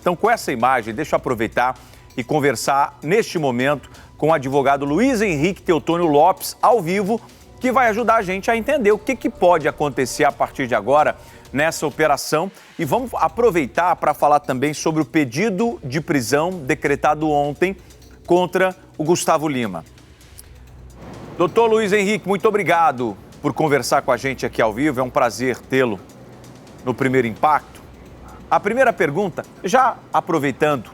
Então, com essa imagem, deixa eu aproveitar e conversar neste momento com o advogado Luiz Henrique Teotônio Lopes, ao vivo, que vai ajudar a gente a entender o que pode acontecer a partir de agora nessa operação. E vamos aproveitar para falar também sobre o pedido de prisão decretado ontem contra o Gustavo Lima. Doutor Luiz Henrique, muito obrigado por conversar com a gente aqui ao vivo. É um prazer tê-lo no Primeiro Impacto. A primeira pergunta, já aproveitando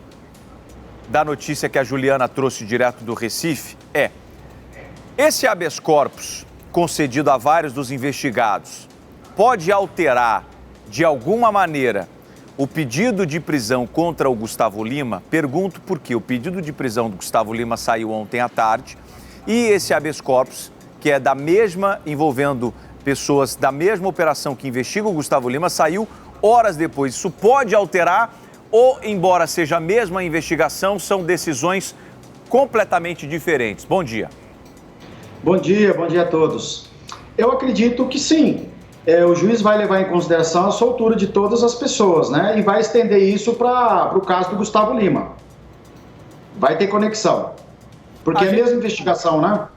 da notícia que a Juliana trouxe direto do Recife, é: esse habeas corpus concedido a vários dos investigados pode alterar, de alguma maneira, o pedido de prisão contra o Gustavo Lima? Pergunto porque o pedido de prisão do Gustavo Lima saiu ontem à tarde e esse habeas corpus, que é da mesma, envolvendo pessoas da mesma operação que investiga o Gustavo Lima, saiu horas depois. Isso pode alterar ou, embora seja a mesma investigação, são decisões completamente diferentes? Bom dia. Bom dia a todos. Eu acredito que sim. O juiz vai levar em consideração a soltura de todas as pessoas, né? E vai estender isso para o caso do Gustavo Lima. Vai ter conexão. Porque é a mesma investigação, né?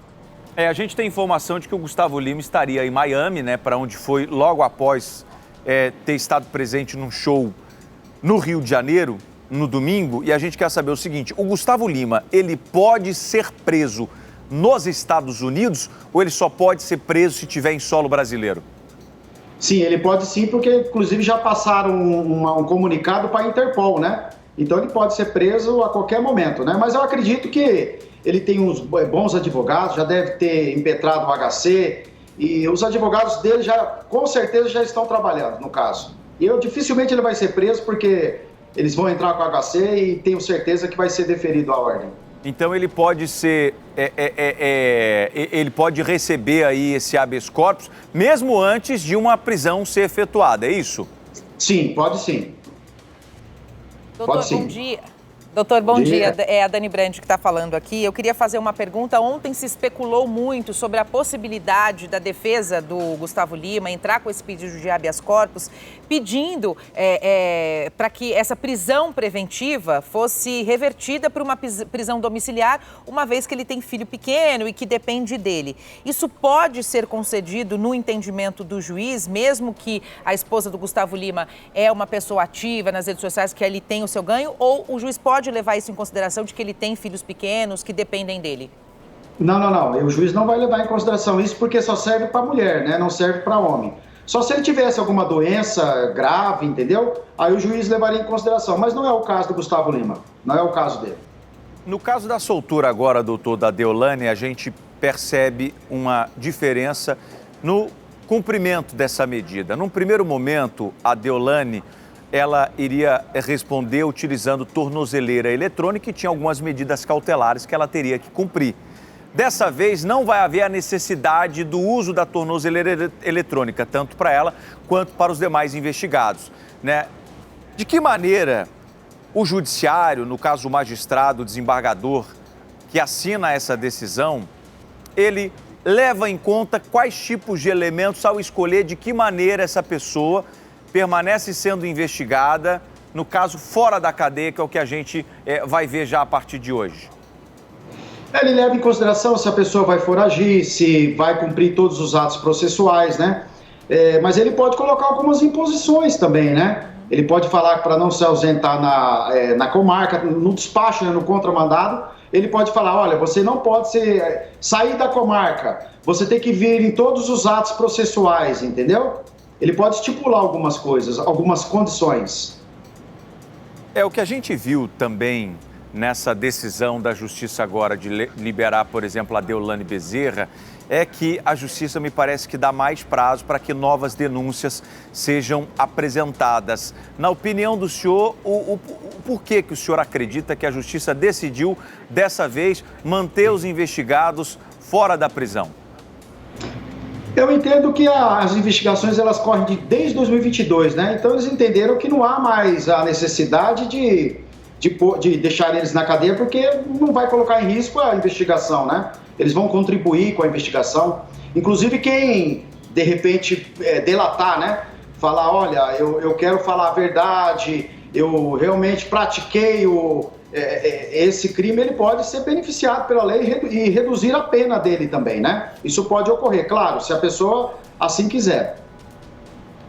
A gente tem informação de que o Gustavo Lima estaria em Miami, né? Para onde foi logo após ter estado presente num show no Rio de Janeiro, no domingo. E a gente quer saber o seguinte: o Gustavo Lima, ele pode ser preso nos Estados Unidos ou ele só pode ser preso se estiver em solo brasileiro? Sim, ele pode sim, porque inclusive já passaram um comunicado para a Interpol, né? Então ele pode ser preso a qualquer momento, né? Mas eu acredito que ele tem uns bons advogados, já deve ter impetrado o HC e os advogados dele com certeza já estão trabalhando no caso. E dificilmente ele vai ser preso porque eles vão entrar com o HC e tenho certeza que vai ser deferido a ordem. Então ele pode ser, ele pode receber aí esse habeas corpus mesmo antes de uma prisão ser efetuada, é isso? Sim, pode sim. Doutor, pode sim. Bom dia. Doutor, bom dia. É a Dani Brandi que está falando aqui. Eu queria fazer uma pergunta. Ontem se especulou muito sobre a possibilidade da defesa do Gustavo Lima entrar com esse pedido de habeas corpus, pedindo para que essa prisão preventiva fosse revertida para uma prisão domiciliar, uma vez que ele tem filho pequeno e que depende dele. Isso pode ser concedido no entendimento do juiz, mesmo que a esposa do Gustavo Lima é uma pessoa ativa nas redes sociais, que ele tem o seu ganho, ou o juiz pode levar isso em consideração de que ele tem filhos pequenos que dependem dele? Não. O juiz não vai levar em consideração isso porque só serve para mulher, né? Não serve para homem. Só se ele tivesse alguma doença grave, entendeu? Aí o juiz levaria em consideração. Mas não é o caso do Gustavo Lima. Não é o caso dele. No caso da soltura agora, doutor, da Deolane, a gente percebe uma diferença no cumprimento dessa medida. Num primeiro momento, a Deolane, ela iria responder utilizando tornozeleira eletrônica e tinha algumas medidas cautelares que ela teria que cumprir. Dessa vez, não vai haver a necessidade do uso da tornozeleira eletrônica, tanto para ela quanto para os demais investigados, né? De que maneira o judiciário, no caso o magistrado, o desembargador, que assina essa decisão, ele leva em conta quais tipos de elementos ao escolher de que maneira essa pessoa permanece sendo investigada, no caso fora da cadeia, que é o que a gente vai ver já a partir de hoje? Ele leva em consideração se a pessoa vai foragir, se vai cumprir todos os atos processuais, né? Mas ele pode colocar algumas imposições também, né? Ele pode falar para não se ausentar na comarca, no despacho, né, no contramandado, ele pode falar: olha, você não pode sair da comarca, você tem que vir em todos os atos processuais, entendeu? Ele pode estipular algumas coisas, algumas condições. O que a gente viu também nessa decisão da Justiça agora de liberar, por exemplo, a Deolane Bezerra, é que a Justiça me parece que dá mais prazo para que novas denúncias sejam apresentadas. Na opinião do senhor, o porquê que o senhor acredita que a Justiça decidiu, dessa vez, manter os investigados fora da prisão? Eu entendo que as investigações elas correm desde 2022, né? Então eles entenderam que não há mais a necessidade de deixar eles na cadeia, porque não vai colocar em risco a investigação, né? Eles vão contribuir com a investigação. Inclusive quem, de repente, delatar, né? Falar: olha, eu quero falar a verdade, eu realmente pratiquei esse crime, ele pode ser beneficiado pela lei e reduzir a pena dele também, né? Isso pode ocorrer, claro, se a pessoa assim quiser.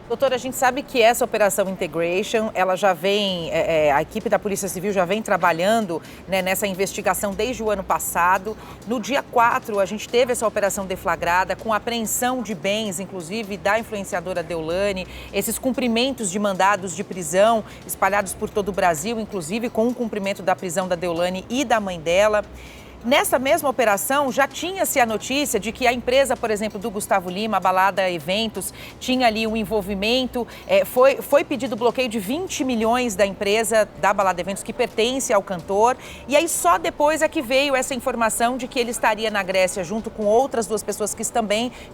Doutora, a gente sabe que essa operação Integration, ela já vem, a equipe da Polícia Civil já vem trabalhando, né, nessa investigação desde o ano passado. No dia 4, a gente teve essa operação deflagrada com apreensão de bens, inclusive da influenciadora Deolane, esses cumprimentos de mandados de prisão espalhados por todo o Brasil, inclusive com o cumprimento da prisão da Deolane e da mãe dela. Nessa mesma operação, já tinha-se a notícia de que a empresa, por exemplo, do Gustavo Lima, a Balada Eventos, tinha ali um envolvimento. Foi pedido bloqueio de 20 milhões da empresa da Balada Eventos, que pertence ao cantor. E aí só depois é que veio essa informação de que ele estaria na Grécia junto com outras 2 pessoas que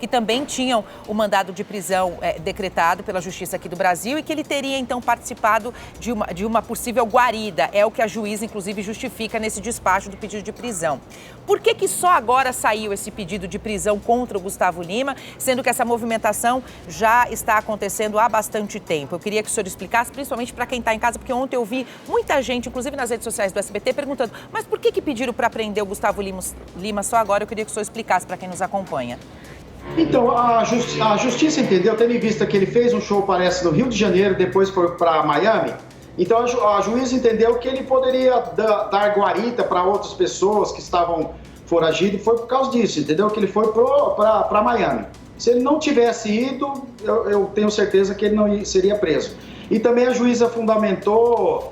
também tinham o mandado de prisão decretado pela Justiça aqui do Brasil e que ele teria, então, participado de uma possível guarida. É o que a juíza, inclusive, justifica nesse despacho do pedido de prisão. Por que só agora saiu esse pedido de prisão contra o Gustavo Lima, sendo que essa movimentação já está acontecendo há bastante tempo? Eu queria que o senhor explicasse, principalmente para quem está em casa, porque ontem eu vi muita gente, inclusive nas redes sociais do SBT, perguntando, mas por que pediram para prender o Gustavo Lima só agora? Eu queria que o senhor explicasse para quem nos acompanha. Então, a Justiça entendeu, tendo em vista que ele fez um show, parece, no Rio de Janeiro, depois foi para Miami. Então, a juíza entendeu que ele poderia dar guarita para outras pessoas que estavam foragidas, e foi por causa disso, entendeu? Que ele foi para Miami. Se ele não tivesse ido, eu tenho certeza que ele não seria preso. E também a juíza fundamentou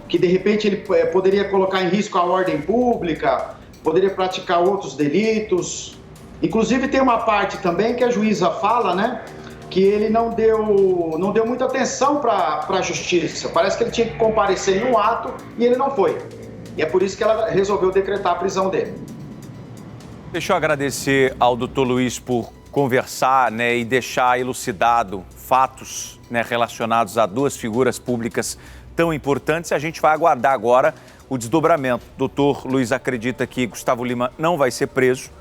que, de repente, ele poderia colocar em risco a ordem pública, poderia praticar outros delitos. Inclusive, tem uma parte também que a juíza fala, né? Que ele não deu muita atenção para a justiça. Parece que ele tinha que comparecer em um ato e ele não foi. E é por isso que ela resolveu decretar a prisão dele. Deixa eu agradecer ao doutor Luiz por conversar, né, e deixar elucidado fatos, né, relacionados a 2 figuras públicas tão importantes. A gente vai aguardar agora o desdobramento. O doutor Luiz acredita que Gustavo Lima não vai ser preso,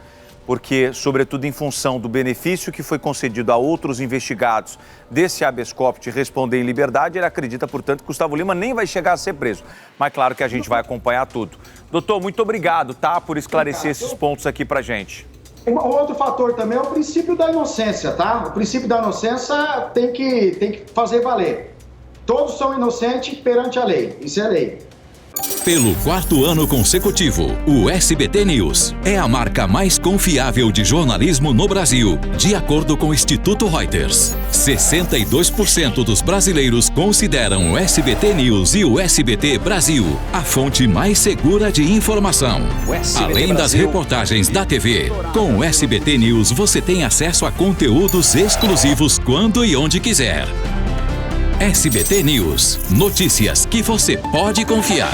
porque, sobretudo em função do benefício que foi concedido a outros investigados desse habeas corpus de responder em liberdade, ele acredita, portanto, que Gustavo Lima nem vai chegar a ser preso. Mas claro que a gente vai acompanhar tudo. Doutor, muito obrigado, tá, por esclarecer esses pontos aqui pra gente. Um outro fator também é o princípio da inocência, tá? O princípio da inocência tem que fazer valer. Todos são inocentes perante a lei, isso é lei. Pelo 4º ano consecutivo, o SBT News é a marca mais confiável de jornalismo no Brasil, de acordo com o Instituto Reuters. 62% dos brasileiros consideram o SBT News e o SBT Brasil a fonte mais segura de informação. Além das reportagens da TV, com o SBT News você tem acesso a conteúdos exclusivos quando e onde quiser. SBT News. Notícias que você pode confiar.